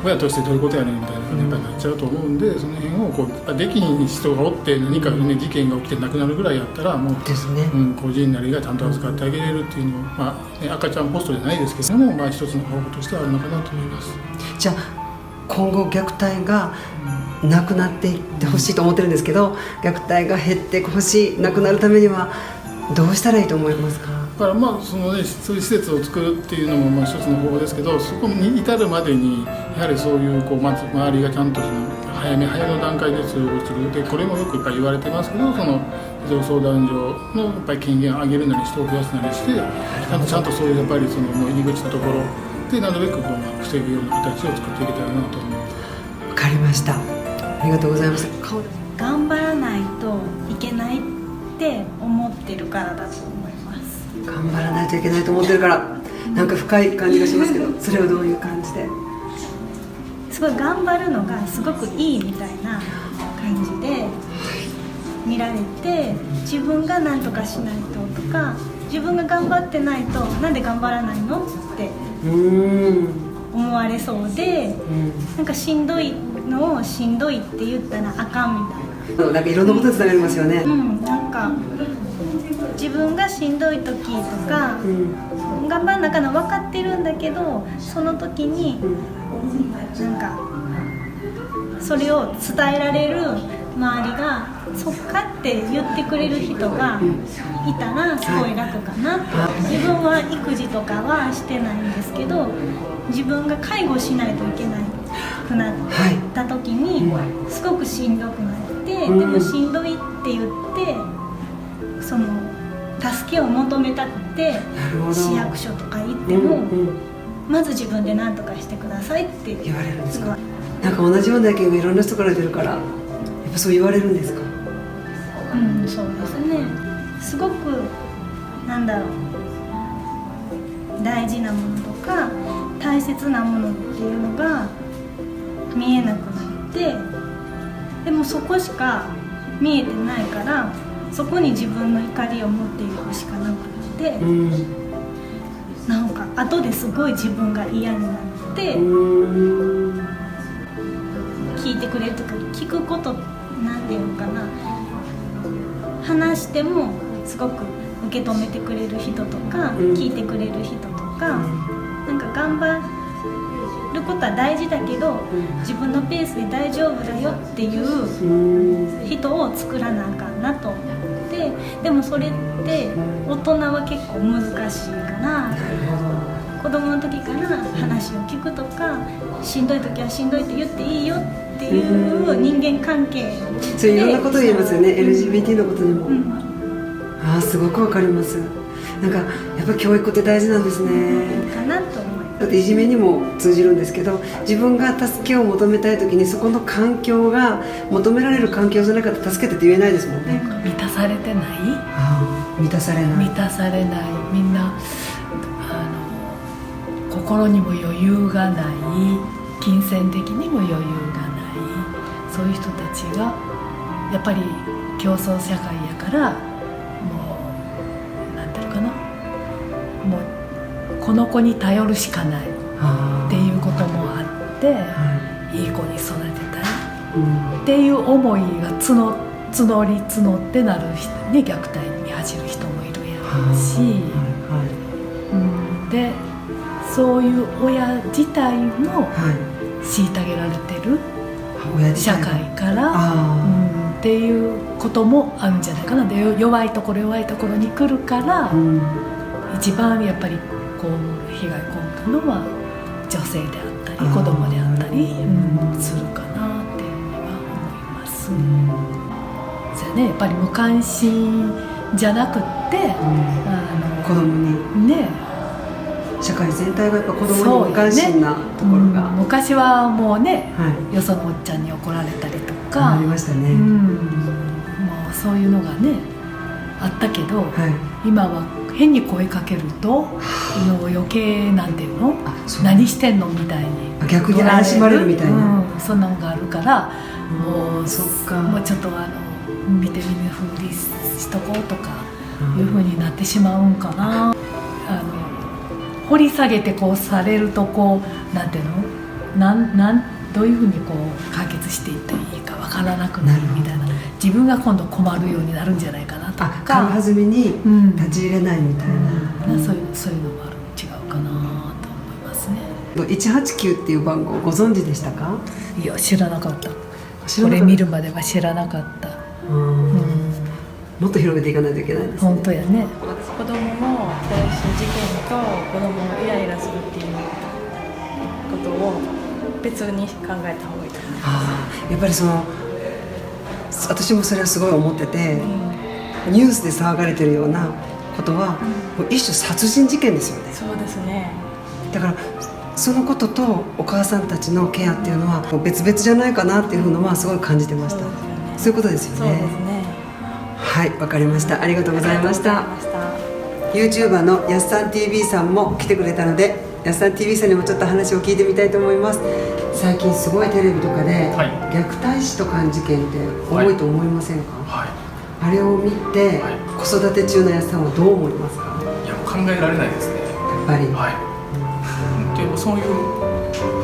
親としてどういうことやねんみたいな感じになっちゃうと思うんで、その辺をできひん人がおって何か、事件が起きて亡くなるぐらいやったらもうですね、個人なりがちゃんと預かってあげれるっていうのは、赤ちゃんポストじゃないですけども、一つの方法としてはあるのかなと思います。じゃあ今後虐待がなくなっていってほしいと思ってるんですけど、虐待が減ってほしい、なくなるためにはどうしたらいいと思いますか？だからそういう施設を作るっていうのも一つの方法ですけど、そこに至るまでにやはりそういう周りがちゃんと早めの段階で通報する。でこれもよく言われてますけど、児童相談所の権限を上げるなり人を増やすなりして、ちゃんとそういうもう入り口のところでなるべく防ぐような形を作っていけたらなと思います。わかりました。ありがとうございます。頑張らないといけないって思ってるからだと思います。頑張らないといけないと思ってるから、なんか深い感じがしますけど、それはどういう感じで？すごい頑張るのがすごくいいみたいな感じで見られて、自分が何とかしないととか、自分が頑張ってないとなんで頑張らないのって思われそうで、なんかしんどいのをしんどいって言ったらあかんみたいななんかいろんなことにつながりますよね。なんか自分がしんどい時とか、頑張んなかな分かってるんだけど、その時になんかそれを伝えられる周りがそっかって言ってくれる人がいたらすごい楽かなって。自分は育児とかはしてないんですけど、自分が介護しないといけないくなった時にすごくしんどくなって、でもしんどいって言ってその助けを求めたって市役所とか行っても、まず自分で何とかしてくださいって言われるんですか。なんか同じような意見がいろんな人から出るから、やっぱそう言われるんですか。そうですね。すごくなんだろう、大事なものとか大切なものっていうのが見えなくなって、でもそこしか見えてないから、そこに自分の怒りを持っていくしかなくて、なんか後ですごい自分が嫌になって、聞いてくれるとか聞くこと、なんていうのかな、話してもすごく受け止めてくれる人とか、聞いてくれる人とか、なんか頑張ることは大事だけど、自分のペースで大丈夫だよっていう人を作らなあかんなと思って、でもそれって大人は結構難しいから、子供の時から話を聞くとか、しんどい時はしんどいって言っていいよっていう人間関係そういろんなこと言えますよね。LGBT のことにも、すごくわかります。なんかやっぱ教育って大事なんですね。かなと思います。だっていじめにも通じるんですけど、自分が助けを求めたい時にそこの環境が求められる環境じゃなかったら助けてって言えないですもんね。満たされてない、満たされない、みんな心にも余裕がない、金銭的にも余裕がない、そういう人たちがやっぱり競争社会やから、もうなんていうのかな、もうこの子に頼るしかないっていうこともあって、いい子に育てたいっていう思いが募ってなる人に虐待に走る人もいるやろうし、でそういう親自体も虐げられてる社会から、っていうこともあるんじゃないかな。で弱いところに来るから、一番やっぱりこう被害被るのは女性であったり子供であったり、するかなっていうのは思います。そうやね、やっぱり無関心じゃなくって、子供にね、社会全体がやっぱ子供に無関心なところが、昔はもうね、よそのおっちゃんに怒られたりとかありましたね。もうそういうのがねあったけど、今は変に声かけると余計なんていうの、何してんのみたいに逆に怪しまれるみたいな、そんなのがあるから、もうちょっと見て見ぬふりしとこうとかいうふうになってしまうんかな。掘り下げてこうされると、こうなんていうの、どういうふうにこう解決していったらいいかわからなくなるみたいな、自分が今度困るようになるんじゃないかなとか、軽はずみに立ち入れないみたいな、そういうのもある、違うかなと思いますね。189っていう番号ご存知でしたか？いや、知らなかった。これ見るまでは知らなかった。もっと広げていかないといけないですね。本当やね。子供の殺し事件と子供のイライラするっていうことを別に考えた方がいいと思います。やっぱり私もそれはすごい思ってて、ニュースで騒がれてるようなことは、一種殺人事件ですよね。そうですね。だからそのこととお母さんたちのケアっていうのは別々じゃないかなっていうのはすごい感じてました。そういうことですよね。そうですね。はい、わかりました。ありがとうございました。YouTuber のやっさん TV さんも来てくれたので、やっさん TV さんにもちょっと話を聞いてみたいと思います。最近すごいテレビとかで、虐待死とかの事件って多いと思いませんか？あれを見て、子育て中のやっさんはどう思いますか？いや、考えられないですね。やっぱり。でもそういう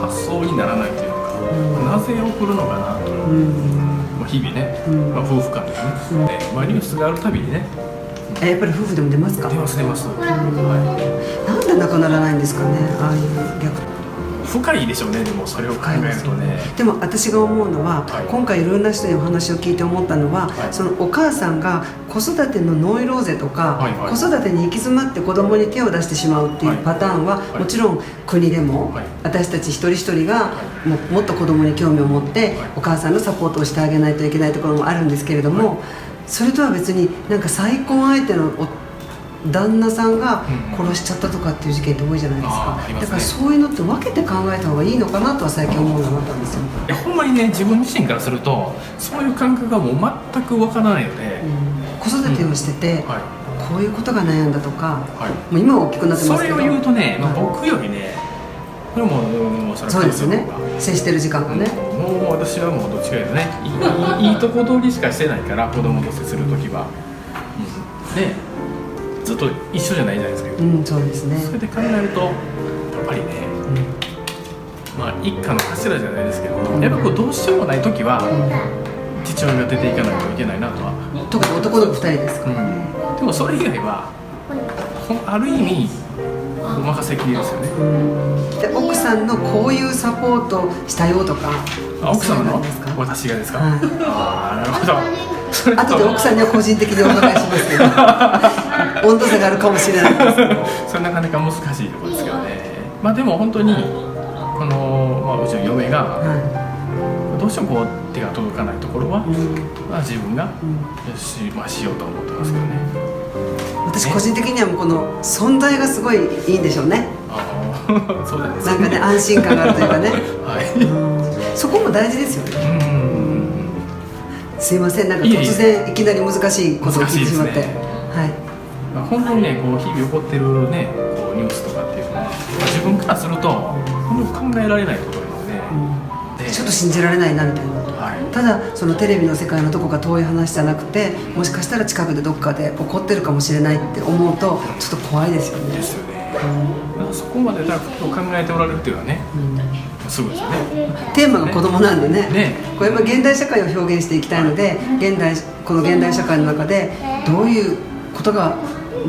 発想にならないというか、なぜ送るのかなと。日々ね、まあ、夫婦間でね、でまあ、ニュースがあるたびにね、やっぱり夫婦でも出ますか？出ます、なんでなくならないんですかね、ああいう虐待。深いでしょうね、でもそれを考えるとね。でも私が思うのは、今回いろんな人にお話を聞いて思ったのは、そのお母さんが子育てのノイローゼとか、子育てに行き詰まって子供に手を出してしまうっていうパターンは、もちろん国でも、私たち一人一人がもっと子供に興味を持ってお母さんのサポートをしてあげないといけないところもあるんですけれども、それとは別になんか再婚相手の旦那さんが殺しちゃったとかっていう事件って多いじゃないですか。だからそういうのって分けて考えた方がいいのかなとは最近思うようになったんですよ。ほんまにね、自分自身からするとそういう感覚がもう全く分からないので、子育てをしてて、こういうことが悩んだとか、もう今は大きくなってますけど、それを言うとね、僕よりね、これもそうですよね、接してる時間がね、もう私はもうどっちかというとね、いいとこ取りしかしてないから、子供と接するときは、ね、ずっと一緒じゃないじゃないですか。そうですね。それで考えるとやっぱりね、まあ一家の頭じゃないですけど、やっぱこうどうしようもない時は父親が出ていかないといけないなとは。特に男の2人ですか。でもそれ以外はある意味お任せきりですよね。で奥さんのこういうサポートしたよとか。奥様の私がですか。ああ、なるほど。後で奥さんには個人的にお伺いしますけど温度差があるかもしれないですけどそれなかなか難しいところですけどね。まあでも本当にこの、まあ、うちの嫁が、どうしてもこう手が届かないところは、まあ、自分がまあ、しようと思ってますけどね。私個人的にはもうこの存在がすごいいいんでしょうね。そうなんですね。なんかね、安心感があるというかねそこも大事ですよね。すいません、なんか突然いきなり難しいことを聞いてしまって、本当にね、こう日々起こってるね、こうニュースとかっていうのは、自分からすると本当に考えられないことなので、ちょっと信じられないなみたいな。ただそのテレビの世界のどこか遠い話じゃなくて、もしかしたら近くでどっかで起こってるかもしれないって思うとちょっと怖いですよね。ですよね。そこまで考えておられるっていうのはね、すごいですよね。テーマが子供なんでね、これやっぱ現代社会を表現していきたいので、この現代社会の中でどういうことが、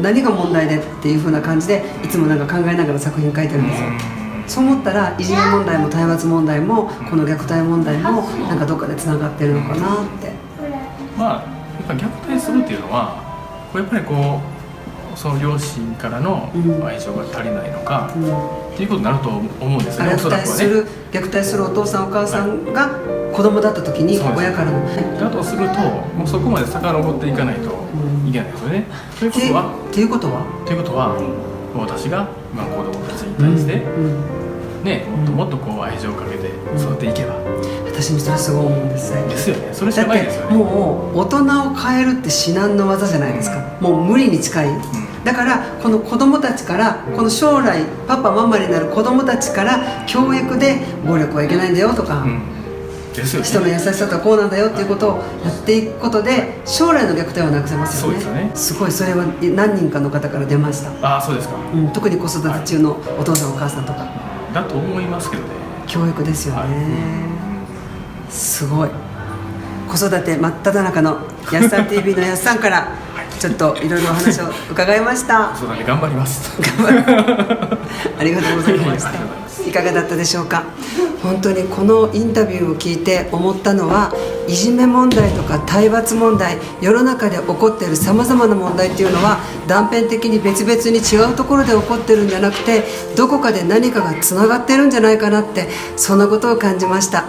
何が問題でっていう風な感じでいつもなんか考えながら作品書いてるんですよ。そう思ったらいじめ問題も体罰問題もこの虐待問題もなんかどっかでつながってるのかなって。まあやっぱ虐待するっていうのはやっぱりこうその両親からの愛情が足りないのか、っていうことになると思うんですよね。虐待するお父さんお母さんが子供だった時に親からの。だとするともうそこまで遡っていかないといけないですよね。ということは私が今子供たちに対してね、もっともっとこう愛情をかけて育っていけば。私もそれすごい思うんですよ。ですよね。それしかないですよね。もう大人を変えるって至難の技じゃないですか。もう無理に近い。だからこの子供たちから、この将来パパママになる子供たちから教育で暴力はいけないんだよとか、人の優しさとはこうなんだよっていうことをやっていくことで将来の虐待はなくせますよね。すごいそれは何人かの方から出ました。あ、そうですか。特に子育て中のお父さんお母さんとか。だと思いますけどね。教育ですよね。すごい。子育て真っ只中のやっさん TV のやっさんからちょっといろいろお話を伺いました。そうだね、頑張ります。ありがとうございました。いかがだったでしょうか。本当にこのインタビューを聞いて思ったのは、いじめ問題とか体罰問題、世の中で起こっているさまざまな問題っていうのは断片的に別々に違うところで起こってるんじゃなくて、どこかで何かがつながってるんじゃないかなって、そんなことを感じました。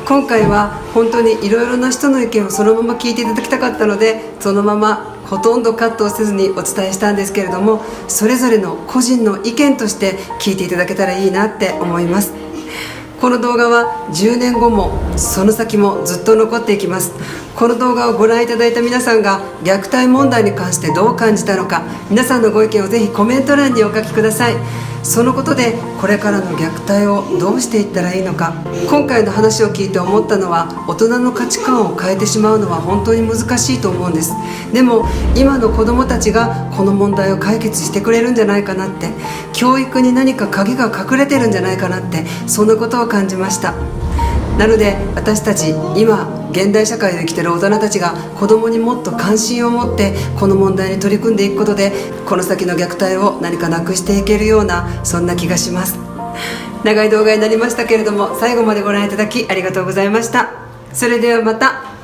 今回は本当にいろいろな人の意見をそのまま聞いていただきたかったので、そのままほとんどカットをせずにお伝えしたんですけれども、それぞれの個人の意見として聞いていただけたらいいなって思います。この動画は10年後もその先もずっと残っていきます。この動画をご覧いただいた皆さんが虐待問題に関してどう感じたのか、皆さんのご意見をぜひコメント欄にお書きください。そのことでこれからの虐待をどうしていったらいいのか。今回の話を聞いて思ったのは、大人の価値観を変えてしまうのは本当に難しいと思うんです。でも今の子どもたちがこの問題を解決してくれるんじゃないかなって、教育に何か鍵が隠れてるんじゃないかなって、そんなことを感じました。なので私たち今現代社会で生きている大人たちが子どもにもっと関心を持ってこの問題に取り組んでいくことで、この先の虐待を何かなくしていけるような、そんな気がします。長い動画になりましたけれども、最後までご覧いただきありがとうございました。それではまた。